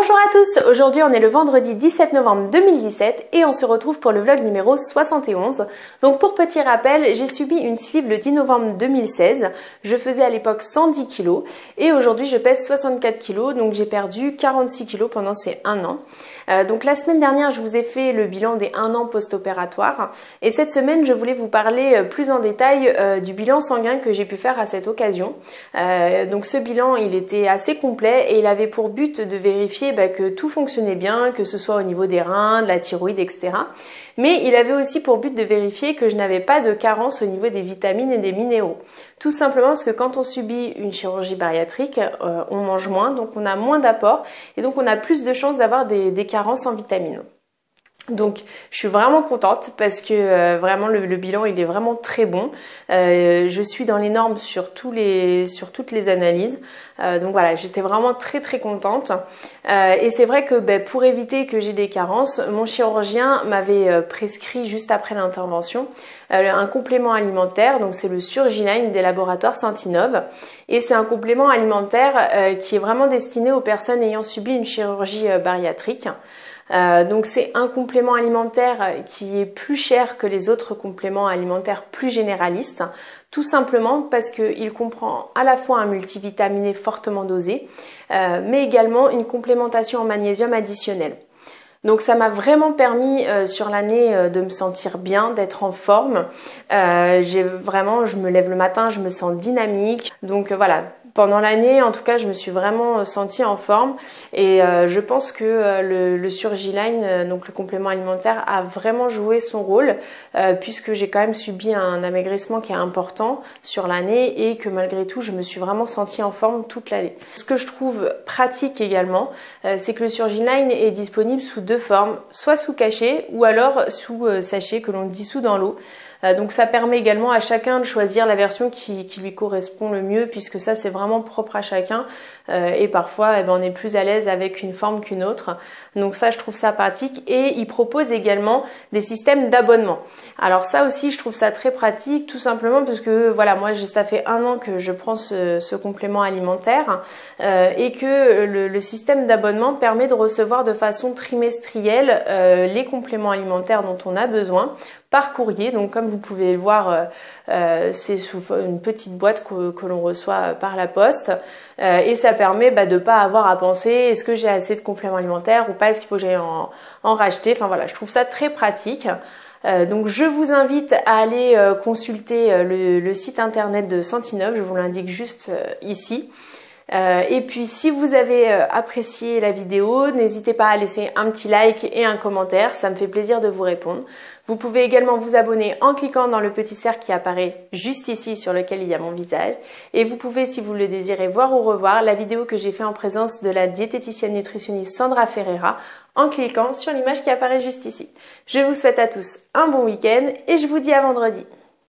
Bonjour à tous, aujourd'hui on est le vendredi 17 novembre 2017 et on se retrouve pour le vlog numéro 71. Donc pour petit rappel, j'ai subi une sleeve le 10 novembre 2016, je faisais à l'époque 110 kg et aujourd'hui je pèse 64 kg, donc j'ai perdu 46 kg pendant ces 1 an. Donc la semaine dernière je vous ai fait le bilan des 1 an post-opératoire et cette semaine je voulais vous parler plus en détail du bilan sanguin que j'ai pu faire à cette occasion. Donc ce bilan il était assez complet et il avait pour but de vérifier que tout fonctionnait bien, que ce soit au niveau des reins, de la thyroïde, etc. Mais il avait aussi pour but de vérifier que je n'avais pas de carence au niveau des vitamines et des minéraux. Tout simplement parce que quand on subit une chirurgie bariatrique, on mange moins, donc on a moins d'apport et donc on a plus de chances d'avoir des carences en vitamines. Donc je suis vraiment contente parce que vraiment le bilan il est vraiment très bon. Je suis dans les normes sur toutes les analyses. Donc voilà, j'étais vraiment très contente. Et c'est vrai que pour éviter que j'ai des carences, mon chirurgien m'avait prescrit juste après l'intervention un complément alimentaire. Donc c'est le Surgiline des laboratoires Sentinov. Et c'est un complément alimentaire qui est vraiment destiné aux personnes ayant subi une chirurgie bariatrique. Donc c'est un complément alimentaire qui est plus cher que les autres compléments alimentaires plus généralistes, tout simplement parce qu'il comprend à la fois un multivitaminé fortement dosé, mais également une complémentation en magnésium additionnelle. Donc ça m'a vraiment permis sur l'année de me sentir bien, d'être en forme. Je me lève le matin, je me sens dynamique. Donc voilà. Pendant l'année, en tout cas, je me suis vraiment sentie en forme et je pense que le Surgiline, donc le complément alimentaire, a vraiment joué son rôle puisque j'ai quand même subi un amaigrissement qui est important sur l'année et que malgré tout, je me suis vraiment sentie en forme toute l'année. Ce que je trouve pratique également, c'est que le Surgiline est disponible sous deux formes, soit sous cachet ou alors sous sachet que l'on dissout dans l'eau. Donc ça permet également à chacun de choisir la version qui lui correspond le mieux puisque ça c'est vraiment propre à chacun et parfois on est plus à l'aise avec une forme qu'une autre. Donc ça je trouve ça pratique et il propose également des systèmes d'abonnement. Alors ça aussi je trouve ça très pratique tout simplement parce que voilà moi ça fait 1 an que je prends ce complément alimentaire et que le système d'abonnement permet de recevoir de façon trimestrielle les compléments alimentaires dont on a besoin par courrier. Donc comme vous pouvez le voir, c'est sous une petite boîte que l'on reçoit par la poste et ça permet de ne pas avoir à penser est-ce que j'ai assez de compléments alimentaires ou pas, est-ce qu'il faut que j'aille en racheter. Enfin voilà, je trouve ça très pratique. Donc je vous invite à aller consulter le site internet de Sentinov, je vous l'indique juste ici. Et puis si vous avez apprécié la vidéo, n'hésitez pas à laisser un petit like et un commentaire, ça me fait plaisir de vous répondre. Vous pouvez également vous abonner en cliquant dans le petit cercle qui apparaît juste ici sur lequel il y a mon visage. Et vous pouvez, si vous le désirez, voir ou revoir la vidéo que j'ai fait en présence de la diététicienne nutritionniste Sandra Ferreira en cliquant sur l'image qui apparaît juste ici. Je vous souhaite à tous un bon week-end et je vous dis à vendredi.